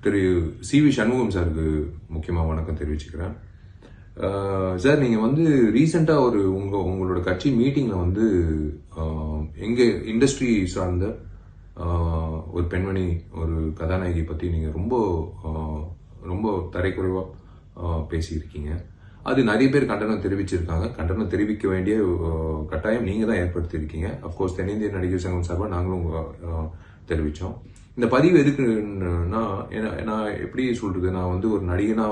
திரு CV. Shanmugam சாருக்கு முக்கியமாக வணக்கம் தெரிவிச்சுக்கிறேன். சார், நீங்கள் வந்து ரீசெண்டாக உங்களோட கட்சி மீட்டிங்கில் வந்து எங்கள் இண்டஸ்ட்ரி சார்ந்த ஒரு பெண்மணி, ஒரு கதாநாயகி பற்றி நீங்கள் ரொம்ப தரைக்குறைவாக பேசியிருக்கீங்க. அது நிறைய பேர் கண்டனம் தெரிவிச்சிருக்காங்க. கண்டனம் தெரிவிக்க வேண்டிய கட்டாயம் நீங்கள் தான் ஏற்படுத்தியிருக்கீங்க. அஃப்கோர்ஸ் தென்னிந்திய நடிகர் சங்கம் சார்பாக நாங்களும் தெரிவித்தோம். இந்த பதிவு எதுக்குன்னா, நான் எப்படி சொல்றது, நான் வந்து ஒரு நடிகனா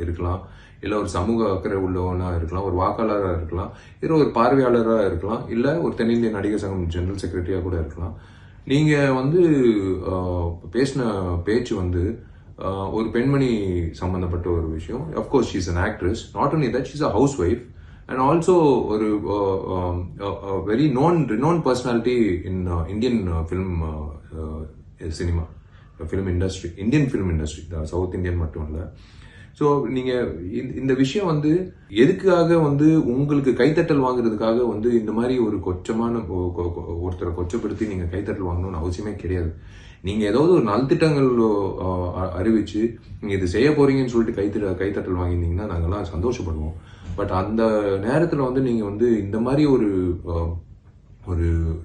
இருக்கலாம், இல்லை ஒரு சமூக அக்கறை உள்ளவனா இருக்கலாம், ஒரு வாக்காளராக இருக்கலாம், இல்லை ஒரு பார்வையாளராக இருக்கலாம், இல்லை ஒரு தென்னிந்திய நடிகர் சங்கம் ஜெனரல் செக்ரட்டரியாக கூட இருக்கலாம். நீங்கள் வந்து பேசின பேச்சு வந்து ஒரு பெண்மணி சம்பந்தப்பட்ட ஒரு விஷயம். Of course she is an actress. Not only that, she is a housewife and also ஒரு very renowned personality in Indian film cinema, film industry, Indian film industry, South Indian மட்டும் இல்லை. ஸோ நீங்கள் இந்த விஷயம் வந்து எதுக்காக வந்து உங்களுக்கு கைத்தட்டல் வாங்குறதுக்காக வந்து இந்த மாதிரி ஒரு ஒருத்தரை கொச்சப்படுத்தி நீங்கள் கைத்தட்டல் வாங்கணும்னு அவசியமே கிடையாது. நீங்கள் ஏதாவது ஒரு நல்திட்டங்கள் அறிவிச்சு நீங்கள் இது செய்ய போறீங்கன்னு சொல்லிட்டு கைத்தட்டல் வாங்கியிருந்தீங்கன்னா நாங்கள்லாம் சந்தோஷப்படுவோம். பட் அந்த நேரத்தில் வந்து நீங்கள் வந்து இந்த மாதிரி ஒரு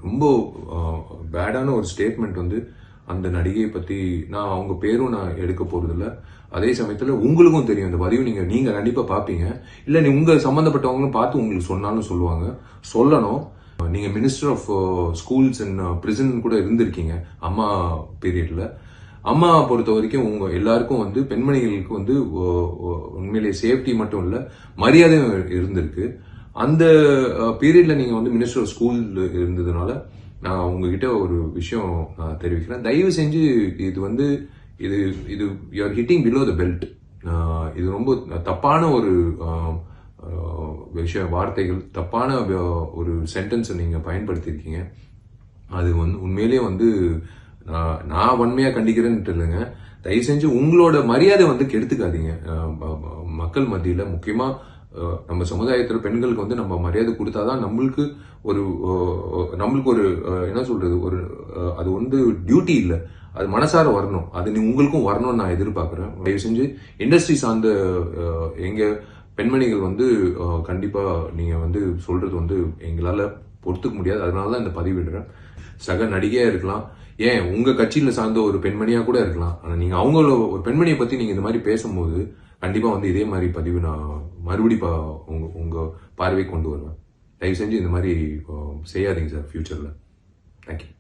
ரொம்ப பேடான ஒரு ஸ்டேட்மெண்ட் வந்து அந்த நடிகையை பற்றி, நான் அவங்க பேரும் நான் எடுக்க போறதில்ல. அதே சமயத்தில் உங்களுக்கும் தெரியும் இந்த பதிவு நீங்க கண்டிப்பாக பார்ப்பீங்க. இல்லை உங்க சம்மந்தப்பட்டவங்களும் பார்த்து உங்களுக்கு சொன்னாலும் சொல்லணும். நீங்க minister of schools and prison கூட இருந்திருக்கீங்க அம்மா பீரியட்ல. அம்மா பொறுத்த வரைக்கும் உங்க எல்லாருக்கும் வந்து பெண்மணிகளுக்கு வந்து உண்மையிலேயே சேஃப்டி மட்டும் இல்லை, மரியாதையும் இருந்திருக்கு. அந்த பீரியட்ல நீங்க வந்து மினிஸ்டர் ஆஃப் ஸ்கூல் இருந்ததுனால நான் உங்ககிட்ட ஒரு விஷயம் தெரிவிக்கிறேன். தயவு செஞ்சு இது you are hitting below the belt. இது ரொம்ப தப்பான ஒரு வார்த்தைகள், தப்பான ஒரு சென்டென்ஸை நீங்க பயன்படுத்தியிருக்கீங்க. அது வந்து உண்மையிலேயே வந்து நான் வன்மையா கண்டிக்கிறேன்னு இல்லைங்க. தயவு செஞ்சு உங்களோட மரியாதை வந்து கெடுத்துக்காதீங்க. மக்கள் மத்தியில, முக்கியமா நம்ம சமுதாயத்தில் பெண்களுக்கு வந்து நம்ம மரியாதை கொடுத்தாதான் நம்மளுக்கு ஒரு என்ன சொல்றது, அது வந்து டியூட்டி இல்லை, அது மனசார வரணும். அது உங்களுக்கும் வரணும்னு நான் எதிர்பார்க்கிறேன். தயவு செஞ்சு இண்டஸ்ட்ரி சார்ந்த எங்க பெண்மணிகள் வந்து கண்டிப்பா நீங்க வந்து சொல்றது வந்து எங்களால பொறுத்துக்க முடியாது. அதனாலதான் இந்த பதிவிடுறேன். சக நடிகையா இருக்கலாம், ஏன் உங்க கட்சியில சார்ந்த ஒரு பெண்மணியா கூட இருக்கலாம். ஆனா நீங்க அவங்கள ஒரு பெண்மணியை பத்தி நீங்க இந்த மாதிரி பேசும்போது கண்டிப்பா வந்து இதே மாதிரி பதிவு நான் மறுபடி உங்க பார்வை கொண்டு வருவேன். தயவு செஞ்சு இந்த மாதிரி செய்யாதீங்க சார் ஃபியூச்சர்ல. தேங்க்யூ.